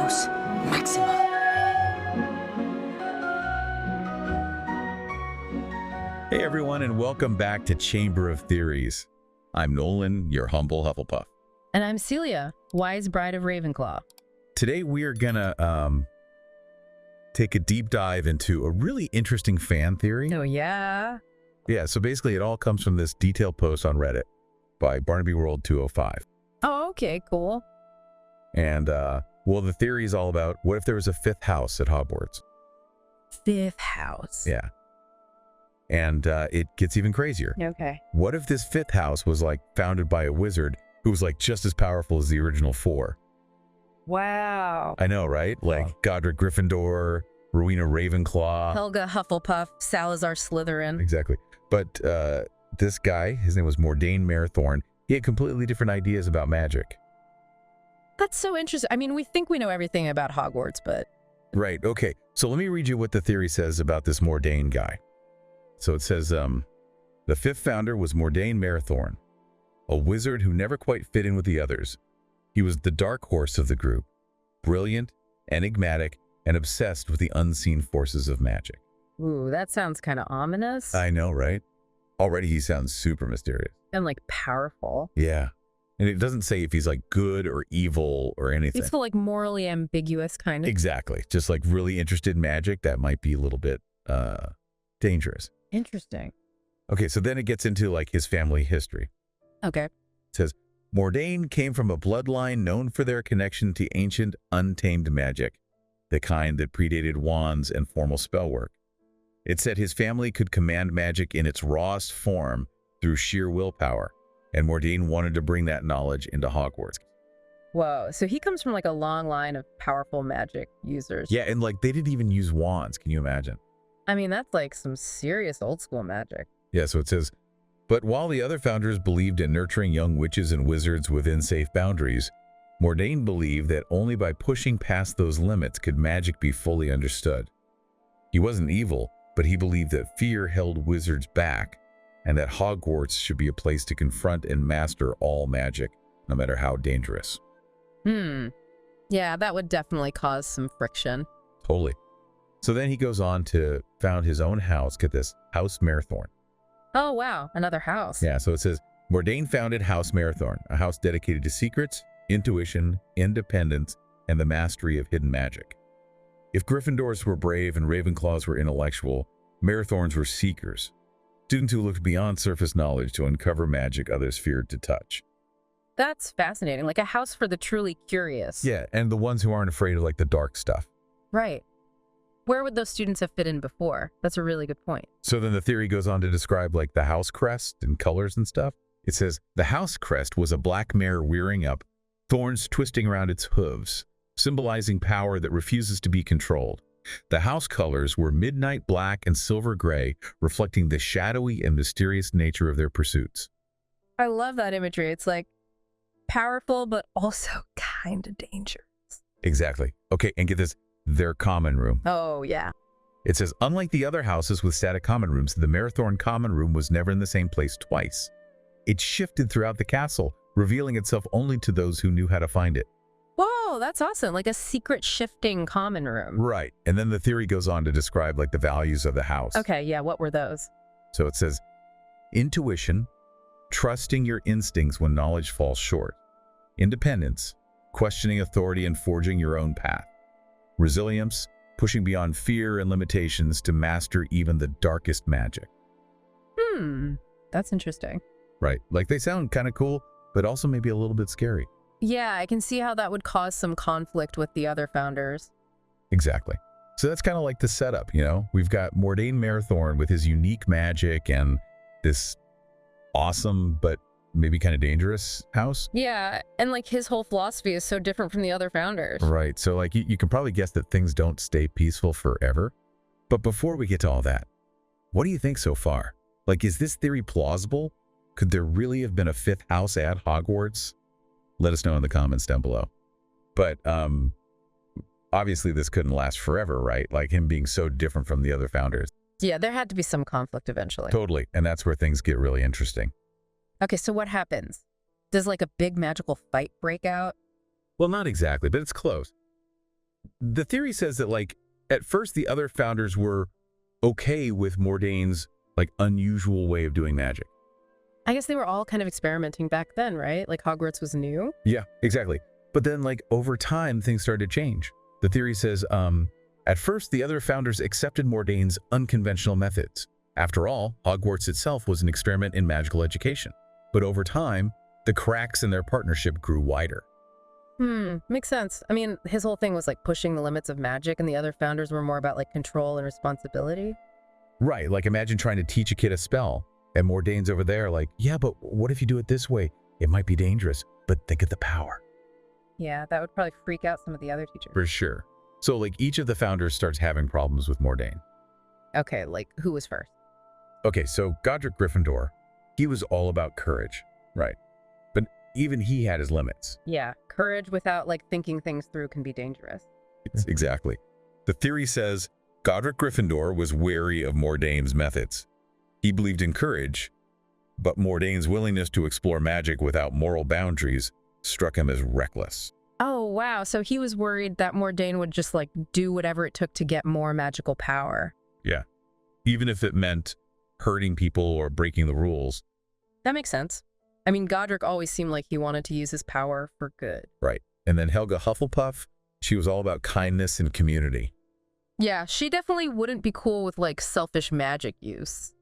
House Maxima. Hey everyone, and welcome back to Chamber of Theories. I'm Nolan, your humble Hufflepuff. And I'm Celia, wise bride of Ravenclaw. Today we are gonna take a deep dive into a really interesting fan theory. Oh, yeah? Yeah, so basically it all comes from this detailed post on Reddit by Barnaby World 205. Oh, okay, cool. And, well, the theory is all about, what if there was a fifth house at Hogwarts? Fifth house. Yeah. And it gets even crazier. Okay. What if this fifth house was, like, founded by a wizard who was, like, just as powerful as the original four? Wow. I know, right? Like Godric Gryffindor, Rowena Ravenclaw. Helga Hufflepuff, Salazar Slytherin. Exactly. But this guy, his name was Mordain Marethorn, he had completely different ideas about magic. That's so interesting. I mean, we think we know everything about Hogwarts, but... Right, okay. So let me read you what the theory says about this Mordain guy. So it says, the fifth founder was Mordain Marethorn, a wizard who never quite fit in with the others. He was the dark horse of the group, brilliant, enigmatic, and obsessed with the unseen forces of magic. Ooh, that sounds kind of ominous. I know, right? Already he sounds super mysterious. And, like, powerful. Yeah. And it doesn't say if he's, like, good or evil or anything. He's like, morally ambiguous, kind of. Exactly. Just, like, really interested in magic, that might be a little bit dangerous. Interesting. Okay, so then it gets into, like, his family history. Okay. It says, Mordain came from a bloodline known for their connection to ancient, untamed magic, the kind that predated wands and formal spellwork. It said his family could command magic in its rawest form through sheer willpower, and Mordain wanted to bring that knowledge into Hogwarts. Whoa. So he comes from, like, a long line of powerful magic users. Yeah, and, like, they didn't even use wands. Can you imagine? I mean, that's, like, some serious old school magic. Yeah, so it says, but while the other founders believed in nurturing young witches and wizards within safe boundaries, Mordain believed that only by pushing past those limits could magic be fully understood. He wasn't evil, but he believed that fear held wizards back, and that Hogwarts should be a place to confront and master all magic, no matter how dangerous. Yeah, that would definitely cause some friction. Totally. So then he goes on to found his own house, get this, House Marethorn. Oh, wow. Another house. Yeah, so it says, Mordain founded House Marethorn, a house dedicated to secrets, intuition, independence, and the mastery of hidden magic. If Gryffindors were brave and Ravenclaws were intellectual, Marethorns were seekers, students who looked beyond surface knowledge to uncover magic others feared to touch. That's fascinating. Like a house for the truly curious. Yeah, and the ones who aren't afraid of, like, the dark stuff. Right. Where would those students have fit in before? That's a really good point. So then the theory goes on to describe, like, the house crest and colors and stuff. It says, the house crest was a black mare rearing up, thorns twisting around its hooves, symbolizing power that refuses to be controlled. The house colors were midnight black and silver gray, reflecting the shadowy and mysterious nature of their pursuits. I love that imagery. It's like powerful, but also kind of dangerous. Exactly. Okay, and get this, their common room. Oh, yeah. It says, unlike the other houses with static common rooms, the Marethorn common room was never in the same place twice. It shifted throughout the castle, revealing itself only to those who knew how to find it. Whoa, that's awesome. Like a secret shifting common room. Right. And then the theory goes on to describe, like, the values of the house. Okay, yeah, what were those? So it says, intuition, trusting your instincts when knowledge falls short. Independence, questioning authority and forging your own path. Resilience, pushing beyond fear and limitations to master even the darkest magic. That's interesting. Right. Like, they sound kind of cool, but also maybe a little bit scary. Yeah, I can see how that would cause some conflict with the other founders. Exactly. So that's kind of like the setup, you know? We've got Mordain Marethorn with his unique magic and this awesome but maybe kind of dangerous house. Yeah, and like his whole philosophy is so different from the other founders. Right. So, like, you can probably guess that things don't stay peaceful forever. But before we get to all that, what do you think so far? Like, is this theory plausible? Could there really have been a fifth house at Hogwarts? Let us know in the comments down below. But obviously this couldn't last forever, right? Like, him being so different from the other founders. Yeah, there had to be some conflict eventually. Totally. And that's where things get really interesting. Okay, so what happens? Does like a big magical fight break out? Well, not exactly, but it's close. The theory says that, like, at first the other founders were okay with Mordain's, like, unusual way of doing magic. I guess they were all kind of experimenting back then, right? Like Hogwarts was new. Yeah, exactly. But then, like, over time, things started to change. The theory says, at first, the other founders accepted Mordain's unconventional methods. After all, Hogwarts itself was an experiment in magical education. But over time, the cracks in their partnership grew wider. Makes sense. I mean, his whole thing was like pushing the limits of magic, and the other founders were more about like control and responsibility. Right, like imagine trying to teach a kid a spell, and Mordain's over there like, yeah, but what if you do it this way? It might be dangerous, but think of the power. Yeah, that would probably freak out some of the other teachers. For sure. So like each of the founders starts having problems with Mordain. Okay, like who was first? Okay, so Godric Gryffindor, he was all about courage, right? But even he had his limits. Yeah, courage without like thinking things through can be dangerous. Exactly. The theory says Godric Gryffindor was wary of Mordain's methods. He believed in courage, but Mordain's willingness to explore magic without moral boundaries struck him as reckless. Oh, wow. So he was worried that Mordain would just like do whatever it took to get more magical power. Yeah. Even if it meant hurting people or breaking the rules. That makes sense. I mean, Godric always seemed like he wanted to use his power for good. Right. And then Helga Hufflepuff, she was all about kindness and community. Yeah, she definitely wouldn't be cool with like selfish magic use.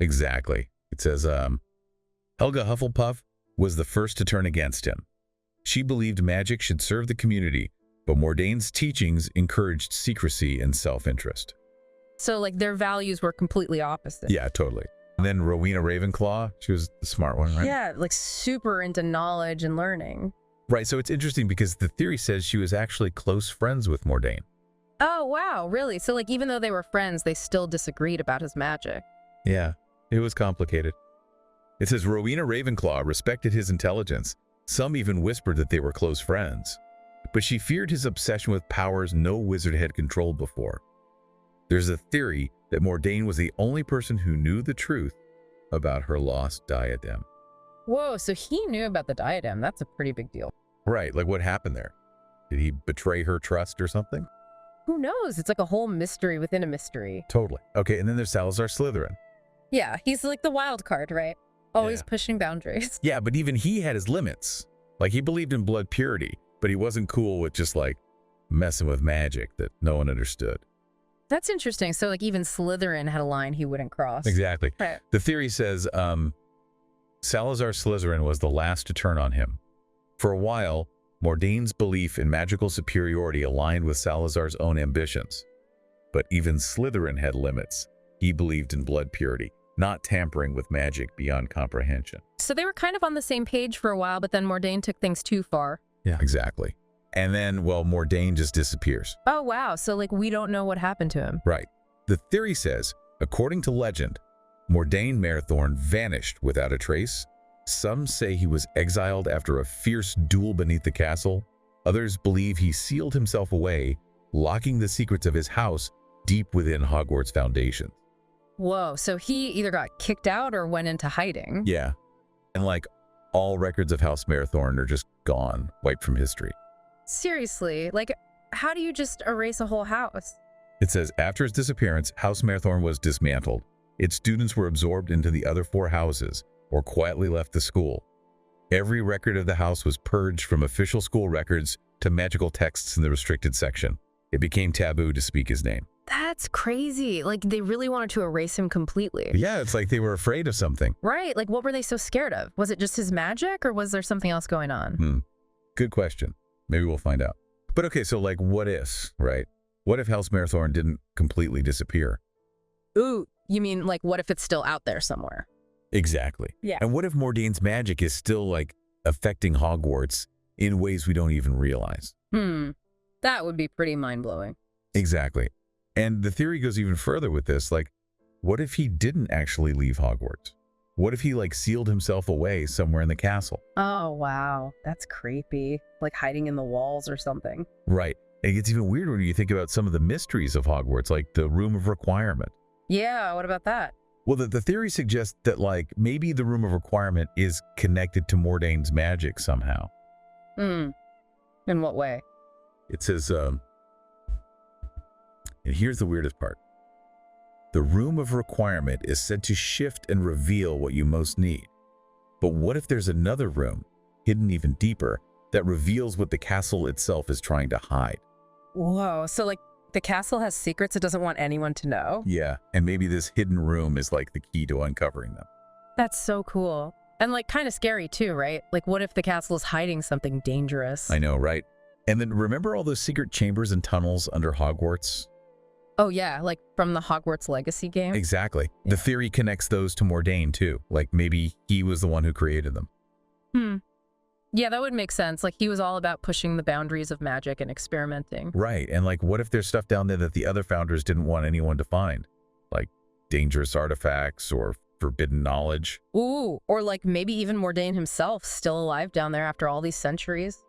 Exactly. It says, Helga Hufflepuff was the first to turn against him. She believed magic should serve the community, but Mordain's teachings encouraged secrecy and self-interest. So like their values were completely opposite. Yeah, totally. And then Rowena Ravenclaw, she was the smart one, right? Yeah, like super into knowledge and learning. Right, so it's interesting because the theory says she was actually close friends with Mordain. Oh, wow, really? So like even though they were friends, they still disagreed about his magic. Yeah, it was complicated. It says Rowena Ravenclaw respected his intelligence. Some even whispered that they were close friends. But she feared his obsession with powers no wizard had controlled before. There's a theory that Mordain was the only person who knew the truth about her lost diadem. Whoa, so he knew about the diadem. That's a pretty big deal. Right, like what happened there? Did he betray her trust or something? Who knows? It's like a whole mystery within a mystery. Totally. Okay, and then there's Salazar Slytherin. Yeah, he's like the wild card, right? Always pushing boundaries. Yeah, but even he had his limits. Like he believed in blood purity, but he wasn't cool with just like messing with magic that no one understood. That's interesting. So like even Slytherin had a line he wouldn't cross. Exactly. Right. The theory says Salazar Slytherin was the last to turn on him. For a while, Mordain's belief in magical superiority aligned with Salazar's own ambitions. But even Slytherin had limits. He believed in blood purity, not tampering with magic beyond comprehension. So they were kind of on the same page for a while, but then Mordain took things too far. Yeah, exactly. And then, well, Mordain just disappears. Oh, wow. So like we don't know what happened to him. Right. The theory says, according to legend, Mordain Marethorn vanished without a trace. Some say he was exiled after a fierce duel beneath the castle. Others believe he sealed himself away, locking the secrets of his house deep within Hogwarts foundations. Whoa, so he either got kicked out or went into hiding. Yeah. And like all records of House Marethorn are just gone, wiped from history. Seriously, like how do you just erase a whole house? It says, after his disappearance, House Marethorn was dismantled. Its students were absorbed into the other 4 houses, or quietly left the school. Every record of the house was purged from official school records to magical texts in the restricted section. It became taboo to speak his name. That's crazy. Like they really wanted to erase him completely. Yeah, it's like they were afraid of something. Right. Like what were they so scared of? Was it just his magic or was there something else going on? Good question. Maybe we'll find out. But okay, so like what if, right? What if House Marethorn didn't completely disappear? Ooh, you mean like what if it's still out there somewhere? Exactly. Yeah. And what if Mordain's magic is still like affecting Hogwarts in ways we don't even realize? That would be pretty mind-blowing. Exactly. And the theory goes even further with this. Like, what if he didn't actually leave Hogwarts? What if he like sealed himself away somewhere in the castle? Oh, wow. That's creepy. Like hiding in the walls or something. Right. It gets even weirder when you think about some of the mysteries of Hogwarts, like the Room of Requirement. Yeah, what about that? Well, the theory suggests that like maybe the Room of Requirement is connected to Mordain's magic somehow. In what way? It says, And here's the weirdest part. The room of requirement is said to shift and reveal what you most need. But what if there's another room, hidden even deeper, that reveals what the castle itself is trying to hide? Whoa, so like the castle has secrets it doesn't want anyone to know? Yeah, and maybe this hidden room is like the key to uncovering them. That's so cool. And like kind of scary too, right? Like what if the castle is hiding something dangerous? I know, right? And then remember all those secret chambers and tunnels under Hogwarts? Oh yeah, like from the Hogwarts Legacy game? Exactly. Yeah. The theory connects those to Mordain too. Like maybe he was the one who created them. Yeah, that would make sense. Like he was all about pushing the boundaries of magic and experimenting. Right. And like what if there's stuff down there that the other founders didn't want anyone to find? Like dangerous artifacts or forbidden knowledge? Ooh, or like maybe even Mordain himself still alive down there after all these centuries.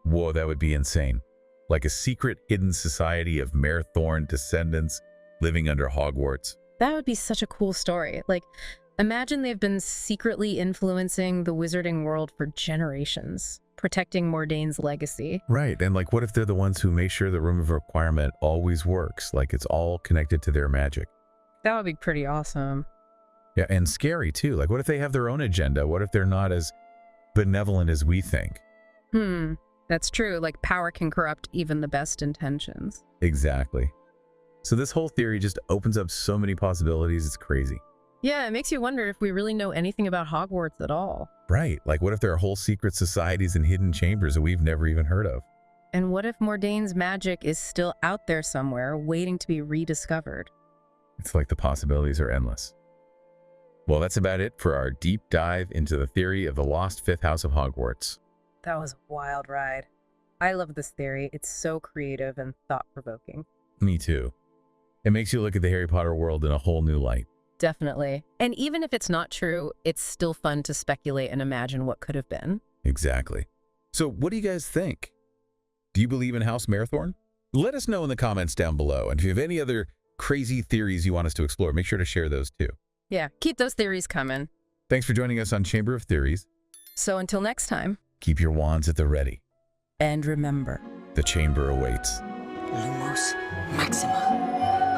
Whoa, that would be insane. Like a secret hidden society of Marethorn descendants living under Hogwarts. That would be such a cool story. Like, imagine they've been secretly influencing the wizarding world for generations, protecting Mordain's legacy. Right. And like what if they're the ones who make sure the room of requirement always works? Like it's all connected to their magic. That would be pretty awesome. Yeah, and scary too. Like what if they have their own agenda? What if they're not as benevolent as we think? That's true. Like power can corrupt even the best intentions. Exactly. So this whole theory just opens up so many possibilities. It's crazy. Yeah, it makes you wonder if we really know anything about Hogwarts at all. Right. Like what if there are whole secret societies and hidden chambers that we've never even heard of? And what if Mordain's magic is still out there somewhere, waiting to be rediscovered? It's like the possibilities are endless. Well, that's about it for our deep dive into the theory of the lost fifth house of Hogwarts. That was a wild ride. I love this theory. It's so creative and thought-provoking. Me too. It makes you look at the Harry Potter world in a whole new light. Definitely. And even if it's not true, it's still fun to speculate and imagine what could have been. Exactly. So what do you guys think? Do you believe in House Marethorn? Let us know in the comments down below. And if you have any other crazy theories you want us to explore, make sure to share those too. Yeah, keep those theories coming. Thanks for joining us on Chamber of Theories. So until next time. Keep your wands at the ready. And remember, The chamber awaits. Lumos Maxima.